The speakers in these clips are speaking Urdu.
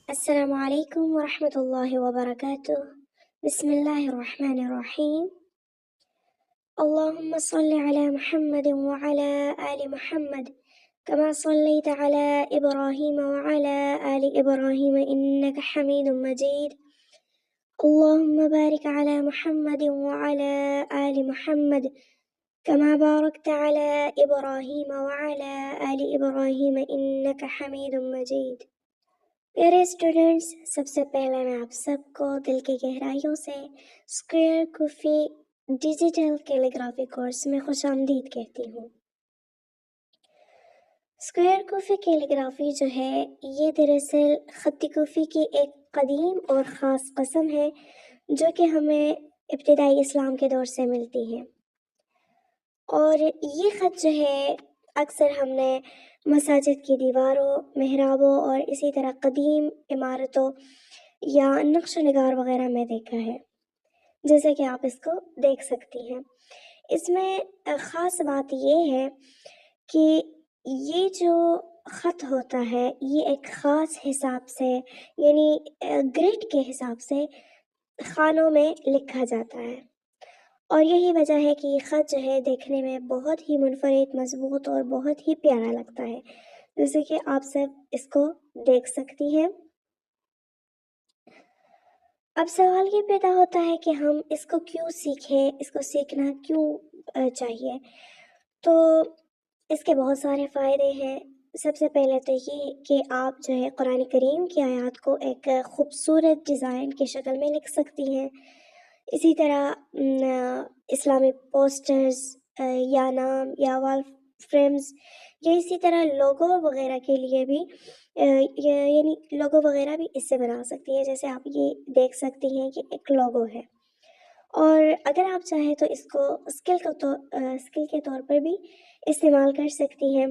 السلام علیکم ورحمۃ اللہ وبرکاتہ۔ بسم اللہ الرحمن الرحیم۔ اللہم صل علی محمد وعلی آل محمد كما صلیت علی ابراہیم وعلی آل ابراہیم انک حمید مجید۔ اللہم بارک علی محمد وعلی آل محمد كما بارکت علی ابراہیم وعلی آل ابراہیم انک حمید مجید۔ پیارے اسٹوڈنٹس، سب سے پہلے میں آپ سب کو دل کی گہرائیوں سے اسکوئر کوفی ڈیجیٹل کیلیگرافی کورس میں خوش آمدید کہتی ہوں۔ اسکوئر کوفی کیلیگرافی جو ہے یہ دراصل خط کوفی کی ایک قدیم اور خاص قسم ہے جو کہ ہمیں ابتدائی اسلام کے دور سے ملتی ہے، اور یہ خط جو ہے اکثر ہم نے مساجد کی دیواروں، محرابوں اور اسی طرح قدیم عمارتوں یا نقش و نگار وغیرہ میں دیکھا ہے، جیسے کہ آپ اس کو دیکھ سکتی ہیں۔ اس میں خاص بات یہ ہے کہ یہ جو خط ہوتا ہے یہ ایک خاص حساب سے، یعنی گریڈ کے حساب سے خانوں میں لکھا جاتا ہے، اور یہی وجہ ہے کہ یہ خط جو ہے دیکھنے میں بہت ہی منفرد، مضبوط اور بہت ہی پیارا لگتا ہے، جیسے کہ آپ سب اس کو دیکھ سکتی ہیں۔ اب سوال یہ پیدا ہوتا ہے کہ ہم اس کو کیوں سیکھیں، اس کو سیکھنا کیوں چاہیے؟ تو اس کے بہت سارے فائدے ہیں۔ سب سے پہلے تو یہ کہ آپ جو ہے قرآن کریم کی آیات کو ایک خوبصورت ڈیزائن کی شکل میں لکھ سکتی ہیں۔ اسی طرح اسلامی پوسٹرز یا نام یا وال فریمز یا اسی طرح لوگو وغیرہ کے لیے بھی یعنی لوگو وغیرہ بھی اس سے بنا سکتی ہیں، جیسے آپ یہ دیکھ سکتی ہیں کہ ایک لوگو ہے، اور اگر آپ چاہیں تو اس کو اسکل کے طور پر بھی استعمال کر سکتی ہیں۔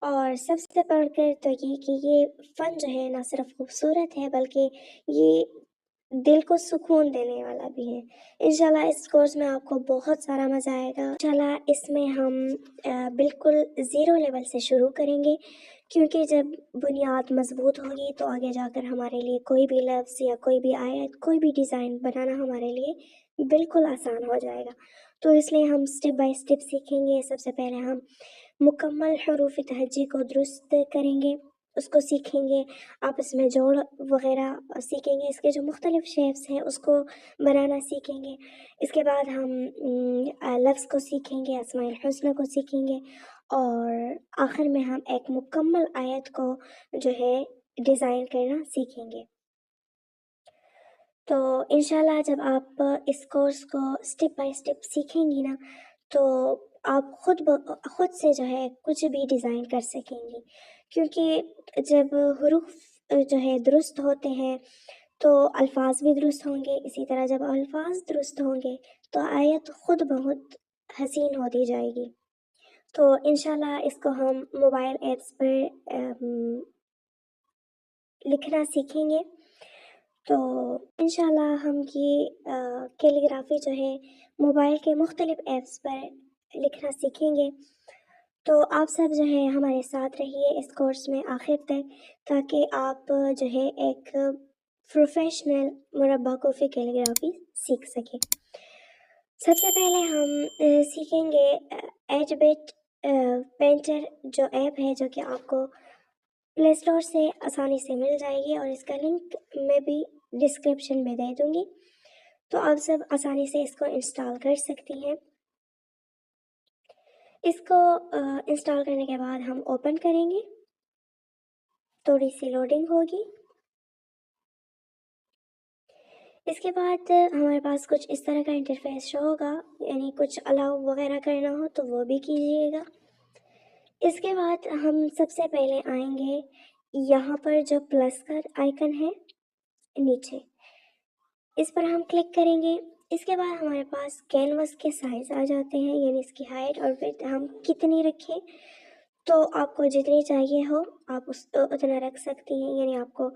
اور سب سے بڑھ کر تو یہ کہ یہ فن جو ہے نہ صرف خوبصورت ہے بلکہ یہ دل کو سکون دینے والا بھی ہے۔ انشاءاللہ اس کورس میں آپ کو بہت سارا مزہ آئے گا۔ انشاءاللہ اس میں ہم بالکل زیرو لیول سے شروع کریں گے، کیونکہ جب بنیاد مضبوط ہوگی تو آگے جا کر ہمارے لیے کوئی بھی لفظ یا کوئی بھی آیت، کوئی بھی ڈیزائن بنانا ہمارے لیے بالکل آسان ہو جائے گا۔ تو اس لیے ہم سٹیپ بائی سٹیپ سیکھیں گے۔ سب سے پہلے ہم مکمل حروف تہجی کو درست کریں گے، اس کو سیکھیں گے۔ آپ اس میں جوڑ وغیرہ سیکھیں گے، اس کے جو مختلف شیپس ہیں اس کو بنانا سیکھیں گے۔ اس کے بعد ہم لفظ کو سیکھیں گے، اسماء الحسنہ کو سیکھیں گے، اور آخر میں ہم ایک مکمل آیت کو جو ہے ڈیزائن کرنا سیکھیں گے۔ تو انشاءاللہ جب آپ اس کورس کو سٹیپ بائی سٹیپ سیکھیں گی نا تو آپ خود سے جو ہے کچھ بھی ڈیزائن کر سکیں گی، کیونکہ جب حروف جو ہے درست ہوتے ہیں تو الفاظ بھی درست ہوں گے، اسی طرح جب الفاظ درست ہوں گے تو آیت خود بہت حسین ہوتی جائے گی۔ تو انشاءاللہ اس کو ہم موبائل ایپس پر لکھنا سیکھیں گے۔ تو انشاءاللہ ہم یہ کیلیگرافی جو ہے موبائل کے مختلف ایپس پر لکھنا سیکھیں گے۔ تو آپ سب جو ہے ہمارے ساتھ رہیے اس کورس میں آخر تک، تاکہ آپ جو ہے ایک پروفیشنل مربع کوفی کیلیگرافی سیکھ سکیں۔ سب سے پہلے ہم سیکھیں گے ایج بٹ پینٹر جو ایپ ہے، جو کہ آپ کو پلے اسٹور سے آسانی سے مل جائے گی، اور اس کا لنک میں بھی ڈسکرپشن میں دے دوں گی، تو آپ سب آسانی سے اس کو انسٹال کر سکتی ہیں۔ اس کو انسٹال کرنے کے بعد ہم اوپن کریں گے، تھوڑی سی لوڈنگ ہوگی۔ اس کے بعد ہمارے پاس کچھ اس طرح کا انٹرفیس شو ہوگا، یعنی کچھ الاؤ وغیرہ کرنا ہو تو وہ بھی کیجیے گا۔ اس کے بعد ہم سب سے پہلے آئیں گے یہاں پر جو پلس کا آئیکن ہے نیچے، اس پر ہم کلک کریں گے۔ اس کے بعد ہمارے پاس کینوس کے سائز آ جاتے ہیں، یعنی اس کی ہائٹ اور وڈتھ ہم کتنی رکھیں، تو آپ کو جتنی چاہیے ہو آپ اتنا رکھ سکتی ہیں، یعنی آپ کو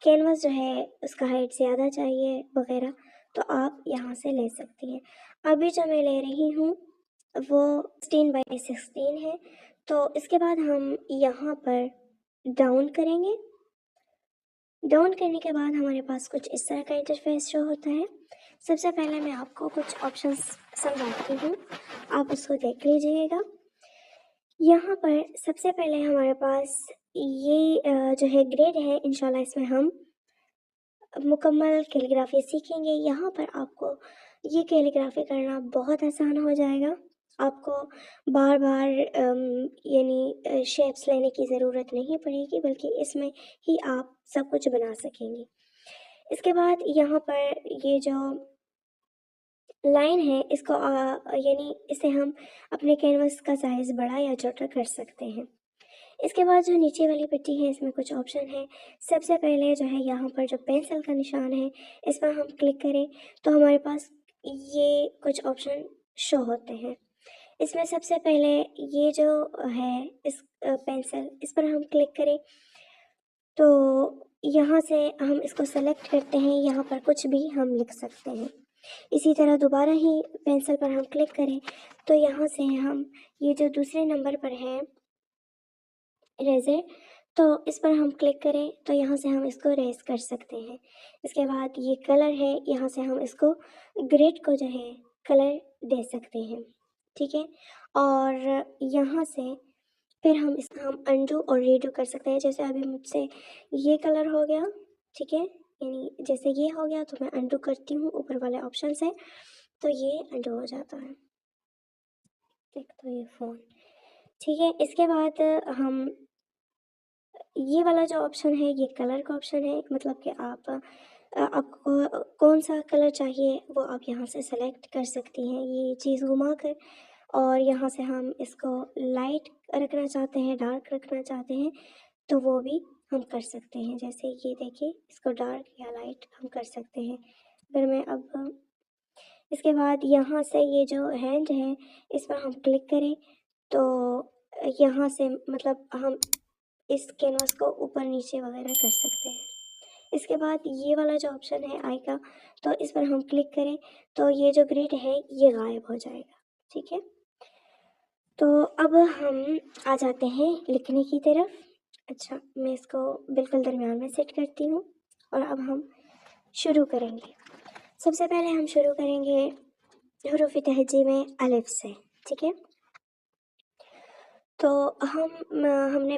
کینوس جو ہے اس کا ہائٹ زیادہ چاہیے وغیرہ تو آپ یہاں سے لے سکتی ہیں۔ ابھی جو میں لے رہی ہوں وہ 16 بائی 16 ہے، تو اس کے بعد ہم یہاں پر ڈاؤن کریں گے. ڈاؤن کرنے کے بعد ہمارے پاس کچھ اس طرح کا انٹرفیس شو ہوتا ہے. سب سے پہلے میں آپ کو کچھ آپشنس سمجھاتی ہوں, آپ اس کو دیکھ لیجئے گا. یہاں پر سب سے پہلے ہمارے پاس یہ جو ہے گریڈ ہے, انشاءاللہ اس میں ہم مکمل کیلیگرافی سیکھیں گے. یہاں پر آپ کو یہ کیلیگرافی کرنا بہت آسان ہو جائے گا. آپ کو بار بار یعنی شیپس لینے کی ضرورت نہیں پڑے گی, بلکہ اس میں ہی آپ سب کچھ بنا سکیں گے. اس کے بعد یہاں پر یہ جو لائن ہے, اس کو یعنی اسے ہم اپنے کینوس کا سائز بڑا یا چھوٹا کر سکتے ہیں. اس کے بعد جو نیچے والی پٹی ہے, اس میں کچھ آپشن ہے. سب سے پہلے جو ہے یہاں پر جو پینسل کا نشان ہے, اس پر ہم کلک کریں تو ہمارے پاس یہ کچھ آپشن شو ہوتے ہیں. اس میں سب سے پہلے یہ جو ہے اس پینسل, اس پر ہم کلک کریں تو یہاں سے ہم اس کو سلیکٹ کرتے ہیں. یہاں پر کچھ بھی ہم لکھ سکتے ہیں. اسی طرح دوبارہ ہی پینسل پر ہم کلک کریں تو یہاں سے ہم یہ جو دوسرے نمبر پر ہے اریزر, تو اس پر ہم کلک کریں تو یہاں سے ہم اس کو ریز کر سکتے ہیں. اس کے بعد یہ کلر ہے, یہاں سے ہم اس کو گریڈ کو جو ہے کلر دے سکتے ہیں. ٹھیک ہے, اور یہاں سے پھر ہم انڈو اور ریڈو کر سکتے ہیں. جیسے ابھی مجھ سے یہ کلر ہو گیا, ٹھیک ہے, یعنی جیسے یہ ہو گیا تو میں انڈو کرتی ہوں, اوپر والے آپشن سے تو یہ انڈو ہو جاتا ہے. ایک تو یہ فون, ٹھیک ہے. اس کے بعد ہم یہ والا جو آپشن ہے یہ کلر کا آپشن ہے, مطلب کہ آپ کو کون سا کلر چاہیے وہ آپ یہاں سے سلیکٹ کر سکتی ہیں, یہ چیز گھما کر. اور یہاں سے ہم اس کو لائٹ رکھنا چاہتے ہیں, ڈارک رکھنا چاہتے ہیں تو وہ بھی ہم کر سکتے ہیں. جیسے یہ دیکھیں, اس کو ڈارک یا لائٹ ہم کر سکتے ہیں. اگر میں اب اس کے بعد یہاں سے یہ جو ہینڈ ہے اس پر ہم کلک کریں تو یہاں سے مطلب ہم اس کینوس کو اوپر نیچے وغیرہ کر سکتے ہیں. اس کے بعد یہ والا جو آپشن ہے آئی کا, تو اس پر ہم کلک کریں تو یہ جو گریڈ ہے یہ غائب ہو جائے گا. ٹھیک ہے, تو اب ہم آ جاتے ہیں لکھنے کی طرف. اچھا, میں اس کو بالکل درمیان میں سیٹ کرتی ہوں اور اب ہم شروع کریں گے. سب سے پہلے ہم شروع کریں گے حروف تہجی میں الف سے. ٹھیک ہے, تو ہم نے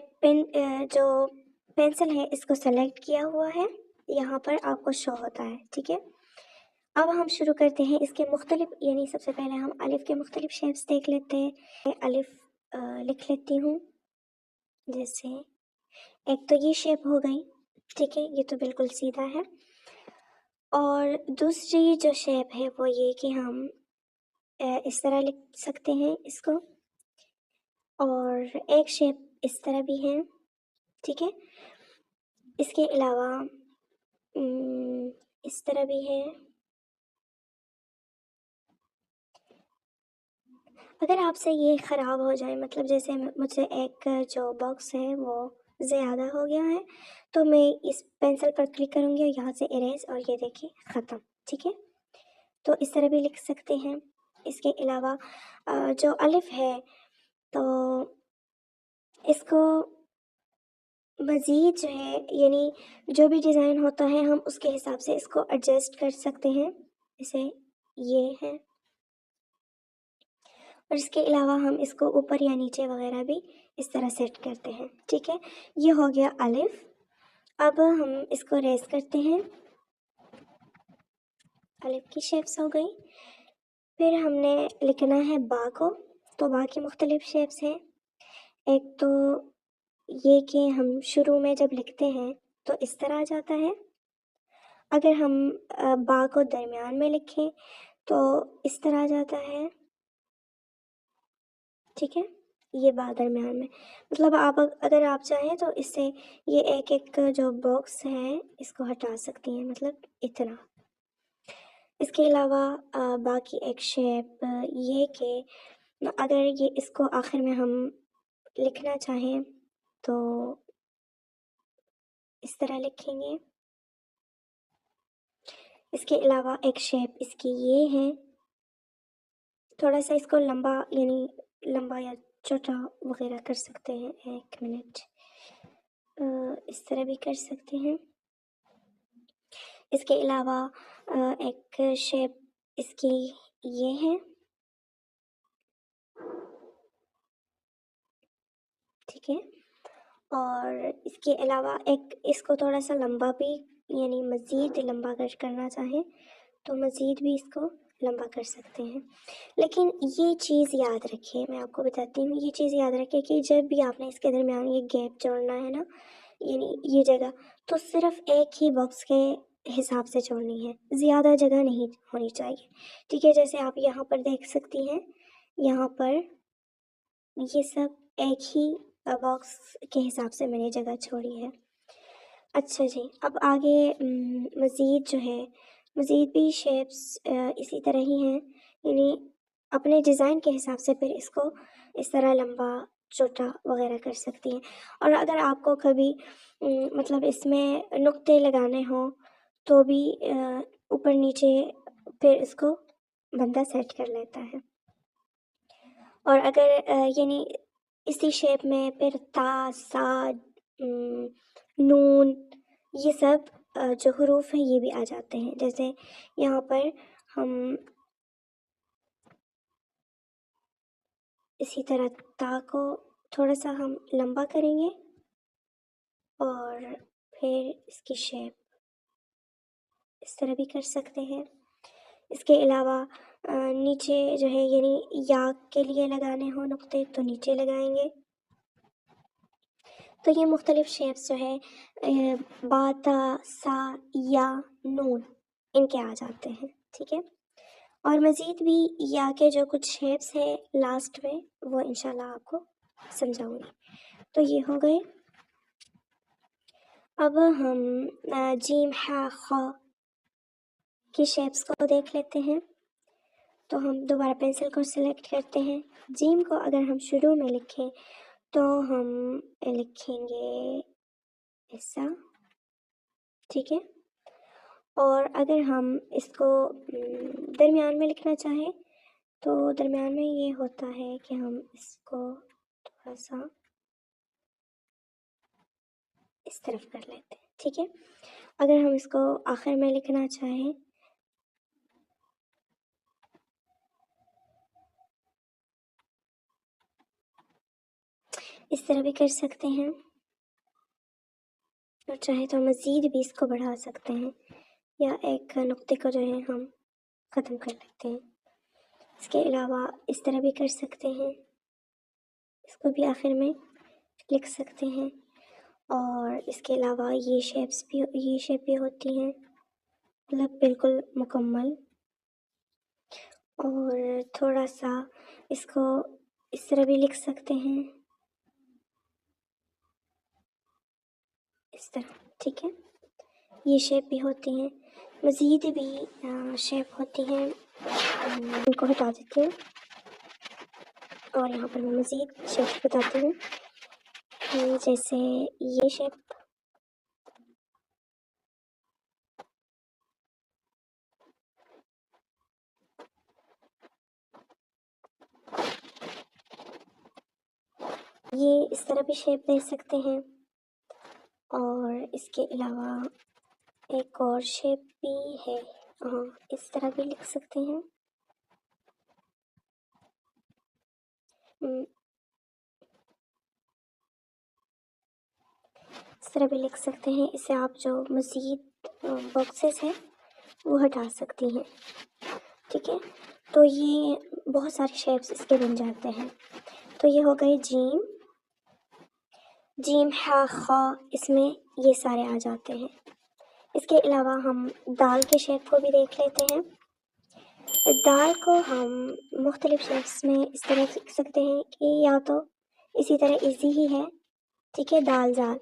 جو پینسل ہے اس کو سلیکٹ کیا ہوا ہے, یہاں پر آپ کو شو ہوتا ہے. ٹھیک ہے, اب ہم شروع کرتے ہیں اس کے مختلف, یعنی سب سے پہلے ہم الف کے مختلف شیپس دیکھ لیتے ہیں. میں الف لکھ لیتی ہوں. جیسے ایک تو یہ شیپ ہو گئی, ٹھیک ہے, یہ تو بالکل سیدھا ہے. اور دوسری جو شیپ ہے وہ یہ کہ ہم اس طرح لکھ سکتے ہیں اس کو, اور ایک شیپ اس طرح بھی ہے. ٹھیک ہے, اس کے علاوہ اس طرح بھی ہے. اگر آپ سے یہ خراب ہو جائے, مطلب جیسے مجھ سے ایک جو باکس ہے وہ زیادہ ہو گیا ہے, تو میں اس پینسل پر کلک کروں گی اور یہاں سے اریز, اور یہ دیکھیں ختم. ٹھیک ہے, تو اس طرح بھی لکھ سکتے ہیں. اس کے علاوہ جو الف ہے تو اس کو مزید جو ہے یعنی جو بھی ڈیزائن ہوتا ہے ہم اس کے حساب سے اس کو ایڈجسٹ کر سکتے ہیں. جیسے یہ ہے, اور اس کے علاوہ ہم اس کو اوپر یا نیچے وغیرہ بھی اس طرح سیٹ کرتے ہیں. ٹھیک ہے, یہ ہو گیا الف. اب ہم اس کو ریز کرتے ہیں, الف کی شیپس ہو گئی. پھر ہم نے لکھنا ہے با کو, تو با کی مختلف شیپس ہیں. ایک تو یہ کہ ہم شروع میں جب لکھتے ہیں تو اس طرح آ جاتا ہے. اگر ہم با کو درمیان میں لکھیں تو اس طرح آ جاتا ہے. ٹھیک ہے, یہ با درمیان میں, مطلب اگر آپ چاہیں تو اس سے یہ ایک جو باکس ہے اس کو ہٹا سکتی ہیں, مطلب اتنا. اس کے علاوہ باقی ایک شیپ یہ کہ اگر یہ اس کو آخر میں ہم لکھنا چاہیں تو اس طرح لکھیں گے. اس کے علاوہ ایک شیپ اس کی یہ ہے, تھوڑا سا اس کو لمبا, یعنی لمبا یا چھوٹا وغیرہ کر سکتے ہیں. ایک منٹ، اس طرح بھی کر سکتے ہیں. اس کے علاوہ ایک شیپ اس کی یہ ہے، ٹھیک ہے. اور اس کے علاوہ ایک اس کو تھوڑا سا لمبا بھی، یعنی مزید لمبا اگر کرنا چاہیں تو مزید بھی اس کو لمبا کر سکتے ہیں. لیکن یہ چیز یاد رکھیے، میں آپ کو بتاتی ہوں، یہ چیز یاد رکھیے کہ جب بھی آپ نے اس کے درمیان یہ گیپ چھوڑنا ہے نا، یعنی یہ جگہ، تو صرف ایک ہی باکس کے حساب سے چھوڑنی ہے، زیادہ جگہ نہیں ہونی چاہیے. ٹھیک ہے، جیسے آپ یہاں پر دیکھ سکتی ہیں، یہاں پر یہ سب ایک ہی باکس کے حساب سے میں نے جگہ چھوڑی ہے. اچھا جی، اب آگے مزید جو ہے، مزید بھی شیپس اسی طرح ہی ہیں، یعنی اپنے ڈیزائن کے حساب سے پھر اس کو اس طرح لمبا چھوٹا وغیرہ کر سکتی ہیں. اور اگر آپ کو کبھی مطلب اس میں نقطے لگانے ہوں تو بھی اوپر نیچے پھر اس کو بندہ سیٹ کر لیتا ہے. اور اگر یعنی اسی شیپ میں پھر تا، سا، نون، یہ سب جو حروف ہیں یہ بھی آ جاتے ہیں. جیسے یہاں پر ہم اسی طرح تا کو تھوڑا سا ہم لمبا کریں گے اور پھر اس کی شیپ اس طرح بھی کر سکتے ہیں. اس کے علاوہ نیچے جو ہے، یعنی یا کے لیے لگانے ہوں نقطے تو نیچے لگائیں گے. تو یہ مختلف شیپس جو ہے با، تا، سا، یا، نون، ان کے آ جاتے ہیں. ٹھیک ہے، اور مزید بھی یا کے جو کچھ شیپس ہیں لاسٹ میں وہ انشاءاللہ آپ کو سمجھاؤں گی. تو یہ ہو گئے. اب ہم جیم، ہا، خا کی شیپس کو دیکھ لیتے ہیں. تو ہم دوبارہ پینسل کو سلیکٹ کرتے ہیں. جیم کو اگر ہم شروع میں لکھیں تو ہم لکھیں گے ایسا، ٹھیک ہے. اور اگر ہم اس کو درمیان میں لکھنا چاہیں تو درمیان میں یہ ہوتا ہے کہ ہم اس کو تھوڑا سا اس طرف کر لیتے ہیں. ٹھیک ہے، اگر ہم اس کو آخر میں لکھنا چاہیں اس طرح بھی کر سکتے ہیں، اور چاہے تو مزید بھی اس کو بڑھا سکتے ہیں، یا ایک نقطے کو جو ہے ہم ختم کر لیتے ہیں. اس کے علاوہ اس طرح بھی کر سکتے ہیں، اس کو بھی آخر میں لکھ سکتے ہیں. اور اس کے علاوہ یہ شیپ بھی ہوتی ہیں، مطلب بالکل مکمل. اور تھوڑا سا اس کو اس طرح بھی لکھ سکتے ہیں، اس طرح. ٹھیک ہے، یہ شیپ بھی ہوتی ہیں. مزید بھی شیپ ہوتی ہیں، ان کو ہٹا دیتی ہوں اور یہاں پر میں مزید شیپ بتاتی ہوں. جیسے یہ شیپ، یہ اس طرح بھی شیپ دے سکتے ہیں. اور اس کے علاوہ ایک اور شیپ بھی ہے، اس طرح بھی لکھ سکتے ہیں. اس طرح بھی لکھ سکتے ہیں. اسے آپ جو مزید باکسز ہیں وہ ہٹا سکتی ہیں. ٹھیک ہے، تو یہ بہت سارے شیپس اس کے بن جاتے ہیں. تو یہ ہو گئے جیم، ہا، خا، اس میں یہ سارے آ جاتے ہیں. اس کے علاوہ ہم دال کے شیپ کو بھی دیکھ لیتے ہیں. دال کو ہم مختلف شیپس میں اس طرح لکھ سکتے ہیں کہ یا تو اسی طرح ایزی ہی ہے، ٹھیک ہے، دال زال.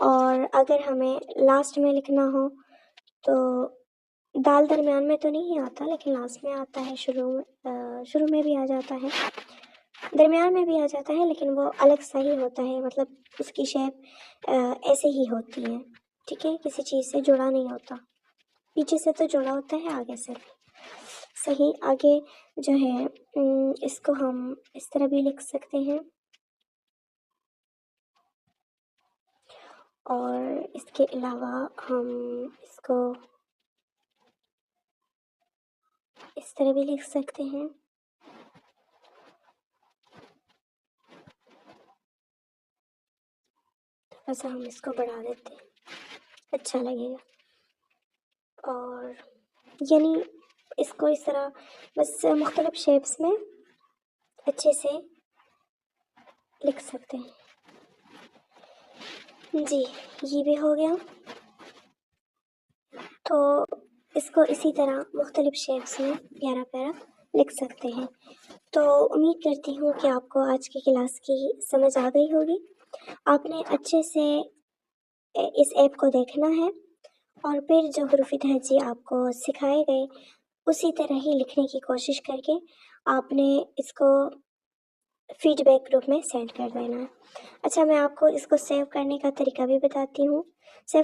اور اگر ہمیں لاسٹ میں لکھنا ہو تو دال درمیان میں تو نہیں آتا لیکن لاسٹ میں آتا ہے، شروع میں بھی آ جاتا ہے، درمیان میں بھی آ جاتا ہے، لیکن وہ الگ سا ہی ہوتا ہے، مطلب اس کی شیپ ایسے ہی ہوتی ہے. ٹھیک ہے، کسی چیز سے جڑا نہیں ہوتا، پیچھے سے تو جڑا ہوتا ہے، آگے سے صحیح. آگے جو ہے اس کو ہم اس طرح بھی لکھ سکتے ہیں، اور اس کے علاوہ ہم اس کو اس طرح بھی لکھ سکتے ہیں۔ تھوڑا سا ہم اس کو بڑھا دیتے ہیں، اچھا لگے گا۔ اور یعنی اس کو اس طرح بس مختلف شیپس میں اچھے سے لکھ سکتے ہیں۔ جی یہ بھی ہو گیا، تو اس کو اسی طرح مختلف شیپس میں پیارا پیارا لکھ سکتے ہیں۔ تو امید کرتی ہوں کہ آپ کو آج کی کلاس کی سمجھ آ گئی ہوگی۔ آپ نے اچھے سے اس ایپ کو دیکھنا ہے، اور پھر جو حروف تہجی آپ کو سکھائے گئے اسی طرح ہی لکھنے کی کوشش کر کے آپ نے اس کو فیڈ بیک گروپ میں سینڈ کر دینا ہے۔ اچھا، میں آپ کو اس کو سیو کرنے کا طریقہ بھی بتاتی ہوں۔ سیو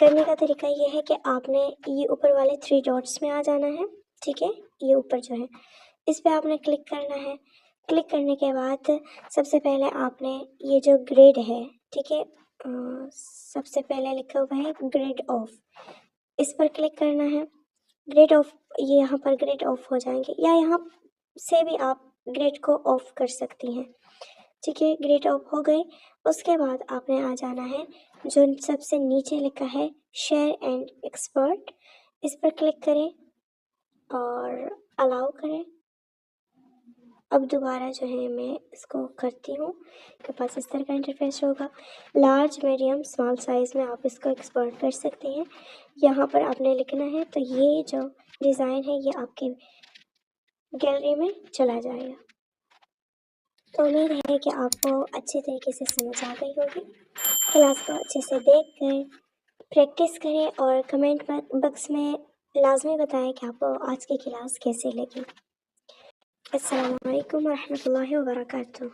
کرنے کا طریقہ یہ ہے کہ آپ نے یہ اوپر والے 3 ڈاٹس میں آ جانا ہے، ٹھیک ہے، یہ اوپر جو ہے اس پہ آپ نے کلک کرنا ہے۔ کلک کرنے کے بعد سب سے پہلے آپ نے یہ جو گریڈ ہے، ٹھیک ہے، سب سے پہلے لکھا ہوا ہے گریڈ آف، اس پر کلک کرنا ہے۔ گریڈ آف، یہ یہاں پر گریڈ آف ہو جائیں گے، یا یہاں سے بھی آپ گریڈ کو آف کر سکتی ہیں، ٹھیک ہے۔ گریڈ آف ہو گئے، اس کے بعد آپ نے آ جانا ہے جو سب سے نیچے لکھا ہے شیئر اینڈ ایکسپرٹ، اس پر کلک کریں اور الاؤ کریں۔ اب دوبارہ جو ہے میں اس کو کرتی ہوں کہ پاس اس طرح کا انٹرفیس ہوگا۔ لارج، میڈیم، اسمال سائز میں آپ اس کو ایکسپورٹ کر سکتے ہیں۔ یہاں پر آپ نے لکھنا ہے، تو یہ جو ڈیزائن ہے یہ آپ کے گیلری میں چلا جائے گا۔ تو امید ہے کہ آپ کو اچھے طریقے سے سمجھ آ گئی ہوگی۔ کلاس کو اچھے سے دیکھ کر پریکٹس کریں، اور کمنٹ باکس میں لازمی بتائیں کہ آپ کو آج کی کلاس کیسے لگی۔ السلام علیکم ورحمۃ اللہ وبرکاتہ۔